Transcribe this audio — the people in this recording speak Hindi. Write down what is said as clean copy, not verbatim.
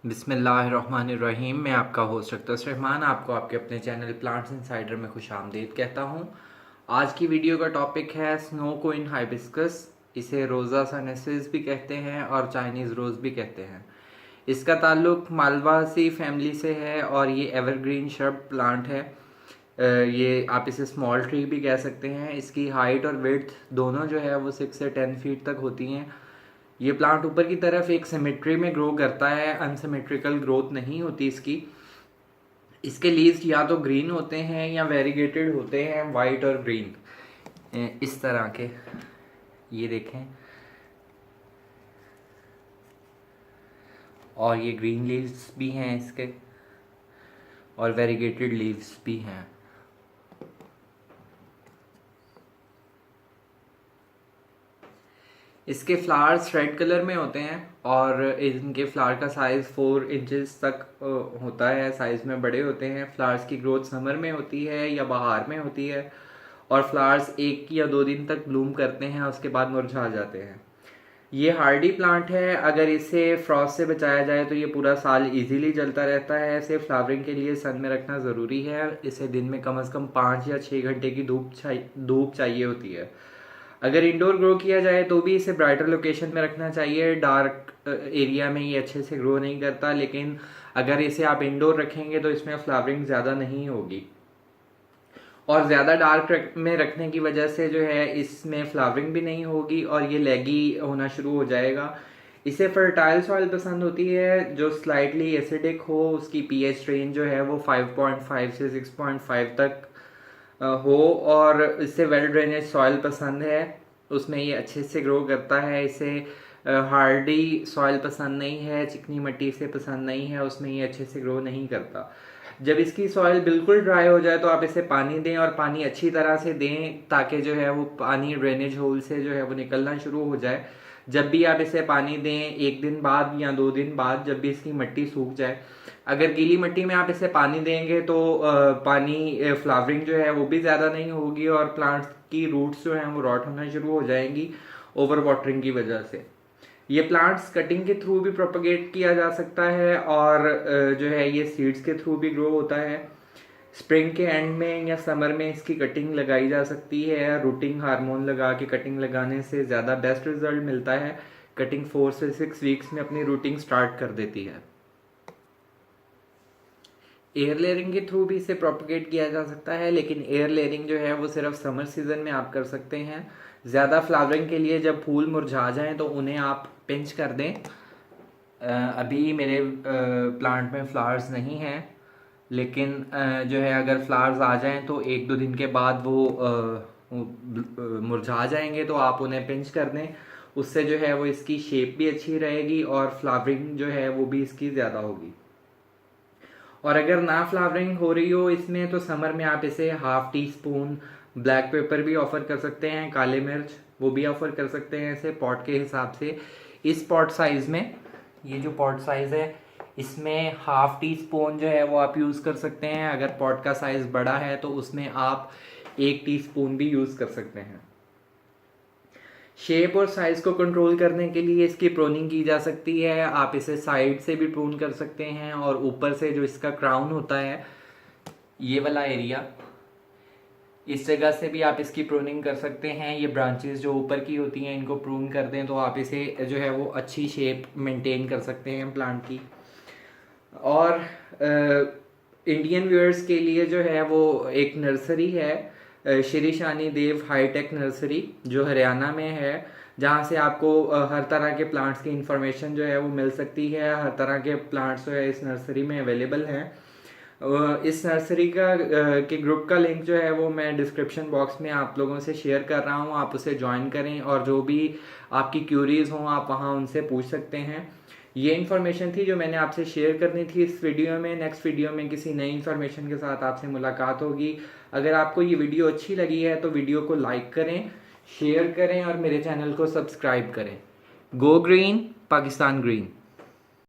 बिस्मिल्लाहिर्रहमानिर्रहीम। मैं आपका होस्ट अख्तर रहमान आपको आपके अपने चैनल प्लांट्स इनसाइडर में खुश आमदीद कहता हूँ। आज की वीडियो का टॉपिक है स्नो क्वीन हाइबिस्कस। इसे रोज़ा सनेसिस भी कहते हैं और चाइनीज़ रोज़ भी कहते हैं। इसका ताल्लुक मालवासी फैमिली से है और ये एवरग्रीन श्रब प्लांट है। ये आप इसे स्मॉल ट्री भी कह सकते हैं। इसकी हाइट और विड्थ दोनों जो है वो 6 से 10 फीट तक होती हैं। ये प्लांट ऊपर की तरफ एक सिमेट्री में ग्रो करता है, अनसिमेट्रिकल ग्रोथ नहीं होती इसकी। इसके लीव्स या तो ग्रीन होते हैं या वेरीगेटेड होते हैं, वाइट और ग्रीन इस तरह के। ये देखें, और ये ग्रीन लीव्स भी हैं इसके और वेरीगेटेड लीव्स भी हैं। इसके फ्लावर्स रेड कलर में होते हैं और इनके फ्लावर का साइज़ 4 इंचेस तक होता है, साइज़ में बड़े होते हैं। फ्लावर्स की ग्रोथ समर में होती है या बहार में होती है और फ्लावर्स 1 या 2 दिन तक ब्लूम करते हैं, उसके बाद मुरझा जाते हैं। ये हार्डी प्लांट है। अगर इसे फ्रॉस्ट से बचाया जाए तो ये पूरा साल इजीली जलता रहता है। इसे फ्लावरिंग के लिए सन में रखना ज़रूरी है। इसे दिन में कम से कम 5 या 6 घंटे की धूप चाहिए होती है। अगर इंडोर ग्रो किया जाए तो भी इसे ब्राइटर लोकेशन में रखना चाहिए। डार्क एरिया में ये अच्छे से ग्रो नहीं करता, लेकिन अगर इसे आप इंडोर रखेंगे तो इसमें फ्लावरिंग ज़्यादा नहीं होगी। और ज़्यादा डार्क में रखने की वजह से जो है इसमें फ्लावरिंग भी नहीं होगी और ये लेगी होना शुरू हो जाएगा। इसे फर्टाइल सॉइल पसंद होती है जो स्लाइटली एसिडिक हो। उसकी पीएच रेंज जो है वो 5.5 से 6.5 तक हो, और इससे वेल ड्रेनेज सॉइल पसंद है, उसमें ये अच्छे से ग्रो करता है। इसे हार्डी सॉइल पसंद नहीं है, चिकनी मिट्टी से पसंद नहीं है, उसमें ये अच्छे से ग्रो नहीं करता। जब इसकी सॉइल बिल्कुल ड्राई हो जाए तो आप इसे पानी दें, और पानी अच्छी तरह से दें ताकि जो है वो पानी ड्रेनेज होल से जो है वो निकलना शुरू हो जाए। जब भी आप इसे पानी दें, 1 दिन बाद या 2 दिन बाद, जब भी इसकी मिट्टी सूख जाए। अगर गीली मिट्टी में आप इसे पानी देंगे तो पानी फ्लावरिंग जो है वो भी ज़्यादा नहीं होगी और प्लांट्स की रूट्स जो हैं वो रॉट होना शुरू हो जाएंगी ओवर वाटरिंग की वजह से। ये प्लांट्स कटिंग के थ्रू भी प्रोपगेट किया जा सकता है और जो है ये सीड्स के थ्रू भी ग्रो होता है। स्प्रिंग के एंड में या समर में इसकी कटिंग लगाई जा सकती है। रूटिंग हार्मोन लगा के कटिंग लगाने से ज़्यादा बेस्ट रिजल्ट मिलता है। कटिंग 4 से 6 वीक्स में अपनी रूटिंग स्टार्ट कर देती है। एयर लेयरिंग के थ्रू भी इसे प्रोपगेट किया जा सकता है, लेकिन एयर लेयरिंग जो है वो सिर्फ समर सीजन में आप कर सकते हैं। ज़्यादा फ्लावरिंग के लिए जब फूल मुरझा जाएं तो उन्हें आप पिंच कर दें। अभी मेरे प्लांट में फ्लावर्स नहीं हैं, लेकिन जो है अगर फ्लावर्स आ जाएं तो 1-2 दिन के बाद वो मुरझा जाएंगे, तो आप उन्हें पिंच कर दें। उससे जो है वो इसकी शेप भी अच्छी रहेगी और फ्लावरिंग जो है वो भी इसकी ज़्यादा होगी। और अगर ना फ्लावरिंग हो रही हो इसमें तो समर में आप इसे ½ टीस्पून ब्लैक पेपर भी ऑफर कर सकते हैं, काले मिर्च वो भी ऑफर कर सकते हैं इसे पॉट के हिसाब से। इस पॉट साइज में, ये जो पॉट साइज है इसमें ½ टीस्पून जो है वो आप यूज़ कर सकते हैं। अगर पॉट का साइज बड़ा है तो उसमें आप 1 टीस्पून भी यूज़ कर सकते हैं। शेप और साइज को कंट्रोल करने के लिए इसकी प्रूनिंग की जा सकती है। आप इसे साइड से भी प्रून कर सकते हैं और ऊपर से जो इसका क्राउन होता है, ये वाला एरिया, इस जगह से भी आप इसकी प्रूनिंग कर सकते हैं। ये ब्रांचेस जो ऊपर की होती हैं इनको प्रून कर दें तो आप इसे जो है वो अच्छी शेप मेंटेन कर सकते हैं प्लांट की। और इंडियन व्यूअर्स के लिए जो है वो एक नर्सरी है, श्री शानी देव हाईटेक नर्सरी, जो हरियाणा में है, जहाँ से आपको हर तरह के प्लांट्स की इंफॉर्मेशन जो है वो मिल सकती है। हर तरह के प्लांट्स जो है इस नर्सरी में अवेलेबल हैं। इस नर्सरी का के ग्रुप का लिंक जो है वो मैं डिस्क्रिप्शन बॉक्स में आप लोगों से शेयर कर रहा हूँ। आप उसे ज्वाइन करें और जो भी आपकी क्यूरीज हों आप वहाँ उनसे पूछ सकते हैं। ये इन्फॉर्मेशन थी जो मैंने आपसे शेयर करनी थी इस वीडियो में। नेक्स्ट वीडियो में किसी नई इन्फॉर्मेशन के साथ आपसे मुलाकात होगी। अगर आपको ये वीडियो अच्छी लगी है तो वीडियो को लाइक करें, शेयर करें और मेरे चैनल को सब्सक्राइब करें। Go green, Pakistan green.